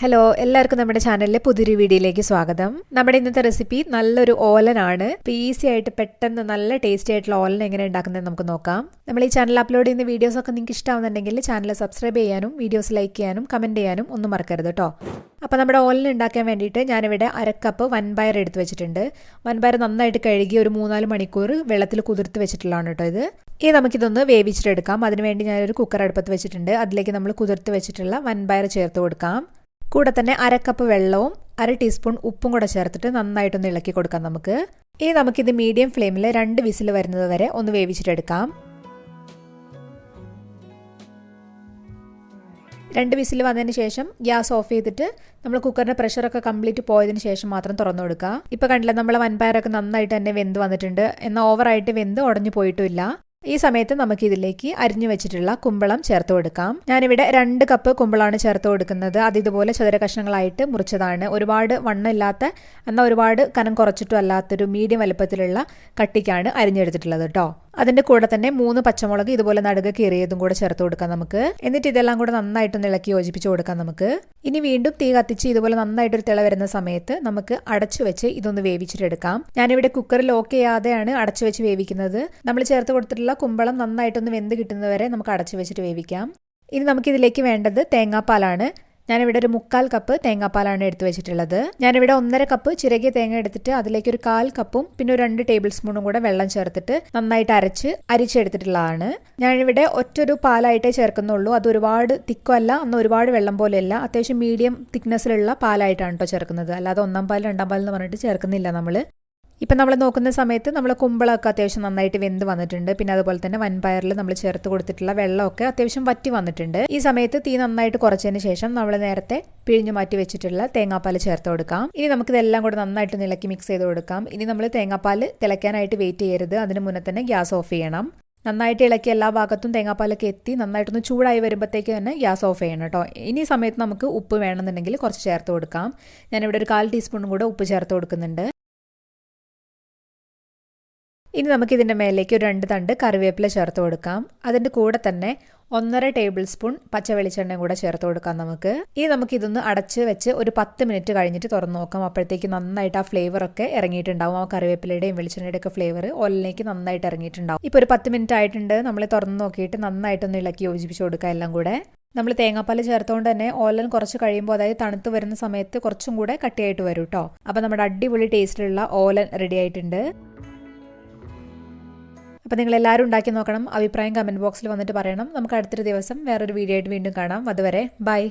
Hello എല്ലാവർക്കും നമ്മുടെ ചാനലിലെ പുതിയൊരു വീഡിയോയിലേക്ക് സ്വാഗതം. നമ്മുടെ ഇന്നത്തെ റെസിപ്പി നല്ലൊരു ഓലനാണ്. ഈസി ആയിട്ട് പെട്ടെന്ന് നല്ല ടേസ്റ്റി ആയിട്ടുള്ള ഓലൻ എങ്ങനെ ഉണ്ടാക്കുന്നത് നമുക്ക് നോക്കാം. നമ്മൾ ഈ ചാനൽ അപ്ലോഡ് ചെയ്യുന്ന വീഡിയോസ് ഒക്കെ നിങ്ങൾക്ക് ഇഷ്ടമാവുന്നുണ്ടെങ്കിൽ ചാനൽ സബ്സ്ക്രൈബ് ചെയ്യാനും വീഡിയോസ് ലൈക്ക് ചെയ്യാനും കമന്റ് ചെയ്യാനും ഒന്നും മറക്കരുത് കേട്ടോ. അപ്പോൾ നമ്മുടെ ഓലൻ ഉണ്ടാക്കാൻ വേണ്ടിയിട്ട് ഞാനിവിടെ അരക്കപ്പ് വൻപയർ എടുത്ത് വെച്ചിട്ടുണ്ട്. വൻപയർ നന്നായിട്ട് കഴുകി ഒരു 3-4 മണിക്കൂർ വെള്ളത്തിൽ കുതിർത്ത് വെച്ചിട്ടുള്ളതാണ് കേട്ടോ ഇത്. ഇനി നമുക്കിതൊന്ന് വേവിച്ചിട്ടെടുക്കാം. അതിനുവേണ്ടി ഞാനൊരു കുക്കർ അടുപ്പത്ത് വെച്ചിട്ടുണ്ട്. അതിലേക്ക് നമ്മൾ കുതിർത്ത് വെച്ചിട്ടുള്ള വൻപയർ ചേർത്ത് കൊടുക്കാം. കൂടെ തന്നെ അരക്കപ്പ് വെള്ളവും 1/2 ടീസ്പൂൺ ഉപ്പും കൂടെ ചേർത്തിട്ട് നന്നായിട്ടൊന്ന് ഇളക്കി കൊടുക്കാം നമുക്ക്. ഇനി നമുക്കിത് മീഡിയം ഫ്ലെയിമിൽ 2 വിസിൽ വരുന്നത് വരെ ഒന്ന് വേവിച്ചിട്ടെടുക്കാം. 2 വിസിൽ വന്നതിന് ശേഷം ഗ്യാസ് ഓഫ് ചെയ്തിട്ട് നമ്മൾ കുക്കറിൻ്റെ പ്രഷറൊക്കെ കംപ്ലീറ്റ് പോയതിന് ശേഷം മാത്രം തുറന്നു കൊടുക്കുക. ഇപ്പോൾ കണ്ടില്ല, നമ്മളെ വൻപയറൊക്കെ നന്നായിട്ട് തന്നെ വെന്ത് വന്നിട്ടുണ്ട്. എന്നാൽ ഓവറായിട്ട് വെന്ത് ഉടഞ്ഞു പോയിട്ടുമില്ല. ഈ സമയത്ത് നമുക്ക് ഇതിലേക്ക് അരിഞ്ഞു വെച്ചിട്ടുള്ള കുമ്പളം ചേർത്ത് കൊടുക്കാം. ഞാനിവിടെ 2 കപ്പ് കുമ്പളമാണ് ചേർത്ത് കൊടുക്കുന്നത്. അത് ഇതുപോലെ ചതുര കഷ്ണങ്ങളായിട്ട് മുറിച്ചതാണ്. ഒരുപാട് വണ്ണമില്ലാത്ത എന്നാൽ ഒരുപാട് കനം കുറച്ചിട്ടും അല്ലാത്തൊരു മീഡിയം വലുപ്പത്തിലുള്ള കട്ടിക്കാണ് അരിഞ്ഞെടുത്തിട്ടുള്ളത് കേട്ടോ. അതിൻ്റെ കൂടെ തന്നെ 3 പച്ചമുളക് ഇതുപോലെ നടുക കീറിയതും കൂടെ ചേർത്ത് കൊടുക്കാം നമുക്ക്. എന്നിട്ട് ഇതെല്ലാം കൂടെ നന്നായിട്ടൊന്ന് ഇളക്കി യോജിപ്പിച്ച് കൊടുക്കാം നമുക്ക്. ഇനി വീണ്ടും തീ കത്തിച്ച് ഇതുപോലെ നന്നായിട്ടൊരു തിള വരുന്ന സമയത്ത് നമുക്ക് അടച്ചു വെച്ച് ഇതൊന്ന് വേവിച്ചിട്ടെടുക്കാം. ഞാനിവിടെ കുക്കർ ലോക്ക് ചെയ്യാതെയാണ് അടച്ചു വെച്ച് വേവിക്കുന്നത്. നമ്മൾ ചേർത്ത് കൊടുത്തിട്ടുള്ള കുമ്പളം നന്നായിട്ടൊന്ന് വെന്ത് കിട്ടുന്നവരെ നമുക്ക് അടച്ചു വെച്ചിട്ട് വേവിക്കാം. ഇനി നമുക്കിതിലേക്ക് വേണ്ടത് തേങ്ങാപ്പാലാണ്. ഞാനിവിടെ ഒരു 3/4 കപ്പ് തേങ്ങാപ്പാലാണ് എടുത്തു വെച്ചിട്ടുള്ളത്. ഞാനിവിടെ 1.5 കപ്പ് ചിരകിയ തേങ്ങ എടുത്തിട്ട് അതിലേക്ക് ഒരു 1/4 കപ്പും പിന്നെ ഒരു 2 ടേബിൾ സ്പൂണും കൂടെ വെള്ളം ചേർത്തിട്ട് നന്നായിട്ട് അരിച്ചെടുത്തിട്ടുള്ളതാണ്. ഞാനിവിടെ ഒറ്റൊരു പാലായിട്ടേ ചേർക്കുന്നുള്ളൂ. അത് ഒരുപാട് തിക്കോ അല്ല, എന്നാൽ ഒരുപാട് വെള്ളം പോലെയല്ല, അത്യാവശ്യം മീഡിയം തിക്നെസ്സിലുള്ള പാലായിട്ടാണ് കേട്ടോ ചേർക്കുന്നത്. അല്ലാതെ 1-ാം പാൽ 2-ാം പാൽ എന്ന് പറഞ്ഞിട്ട് ചേർക്കുന്നില്ല നമ്മൾ. ഇപ്പം നമ്മൾ നോക്കുന്ന സമയത്ത് നമ്മൾ കുമ്പളമൊക്കെ അത്യാവശ്യം നന്നായിട്ട് വെന്ത് വന്നിട്ടുണ്ട്. പിന്നെ അതുപോലെ തന്നെ വൻപയറിൽ നമ്മൾ ചേർത്ത് കൊടുത്തിട്ടുള്ള വെള്ളമൊക്കെ അത്യാവശ്യം വറ്റി വന്നിട്ടുണ്ട്. ഈ സമയത്ത് തീ നന്നായിട്ട് കുറച്ചതിന് ശേഷം നമ്മൾ നേരത്തെ പിഴിഞ്ഞു മാറ്റി വെച്ചിട്ടുള്ള തേങ്ങാപ്പാൽ ചേർത്ത് കൊടുക്കാം. ഇനി നമുക്കിതെല്ലാം കൂടെ നന്നായിട്ട് ഇളക്കി മിക്സ് ചെയ്ത് കൊടുക്കാം. ഇനി നമ്മൾ തേങ്ങാപ്പാൽ തിളയ്ക്കാനായിട്ട് വെയിറ്റ് ചെയ്യരുത്. അതിന് മുന്നേ തന്നെ ഗ്യാസ് ഓഫ് ചെയ്യണം. നന്നായിട്ട് ഇളക്കി എല്ലാ ഭാഗത്തും തേങ്ങാപ്പാലൊക്കെ എത്തി നന്നായിട്ടൊന്ന് ചൂടായി വരുമ്പോഴത്തേക്ക് തന്നെ ഗ്യാസ് ഓഫ് ചെയ്യണം കേട്ടോ. ഇനി സമയത്ത് നമുക്ക് ഉപ്പ് വേണമെന്നുണ്ടെങ്കിൽ കുറച്ച് ചേർത്ത് കൊടുക്കാം. ഞാനിവിടെ ഒരു 1/4 ടീസ്പൂണും കൂടെ ഉപ്പ് ചേർത്ത് കൊടുക്കുന്നുണ്ട്. ഇനി നമുക്കിതിൻ്റെ മേലേക്ക് ഒരു 2 തണ്ട് കറിവേപ്പില ചേർത്ത് കൊടുക്കാം. അതിൻ്റെ കൂടെ തന്നെ 1.5 ടേബിൾ സ്പൂൺ പച്ച വെളിച്ചെണ്ണയും കൂടെ ചേർത്ത് കൊടുക്കാം നമുക്ക്. ഇനി നമുക്കിതൊന്ന് അടച്ച് വെച്ച് ഒരു 10 മിനിറ്റ് കഴിഞ്ഞിട്ട് തുറന്ന് നോക്കാം. അപ്പോഴത്തേക്ക് നന്നായിട്ട് ആ ഫ്ലേവറൊക്കെ ഇറങ്ങിയിട്ടുണ്ടാവും. ആ കറിവേപ്പിലയുടെയും വെളിച്ചെണ്ണയുടെ ഒക്കെ ഫ്ലേവർ ഓലിലേക്ക് നന്നായിട്ട് ഇറങ്ങിയിട്ടുണ്ടാവും. ഇപ്പോൾ ഒരു 10 മിനിറ്റ് ആയിട്ടുണ്ട്. നമ്മൾ തുറന്ന് നോക്കിയിട്ട് നന്നായിട്ടൊന്ന് ഇളക്കി യോജിപ്പിച്ച് കൊടുക്കുക എല്ലാം കൂടെ. നമ്മൾ തേങ്ങാപ്പാൽ ചേർത്തുകൊണ്ട് തന്നെ ഓലൻ കുറച്ച് കഴിയുമ്പോൾ, അതായത് തണുത്ത് വരുന്ന സമയത്ത് കുറച്ചും കൂടെ കട്ടിയായിട്ട് വരും കേട്ടോ. അപ്പോൾ നമ്മുടെ അടിപൊളി ടേസ്റ്റിലുള്ള ഓലൻ റെഡി ആയിട്ടുണ്ട്. അപ്പോൾ നിങ്ങൾ എല്ലാവരും ഉണ്ടാക്കി നോക്കണം. അഭിപ്രായം കമൻറ്റ് ബോക്സിൽ വന്നിട്ട് പറയണം. നമുക്ക് അടുത്തൊരു ദിവസം വേറൊരു വീഡിയോ ആയിട്ട് വീണ്ടും കാണാം. അതുവരെ ബൈ.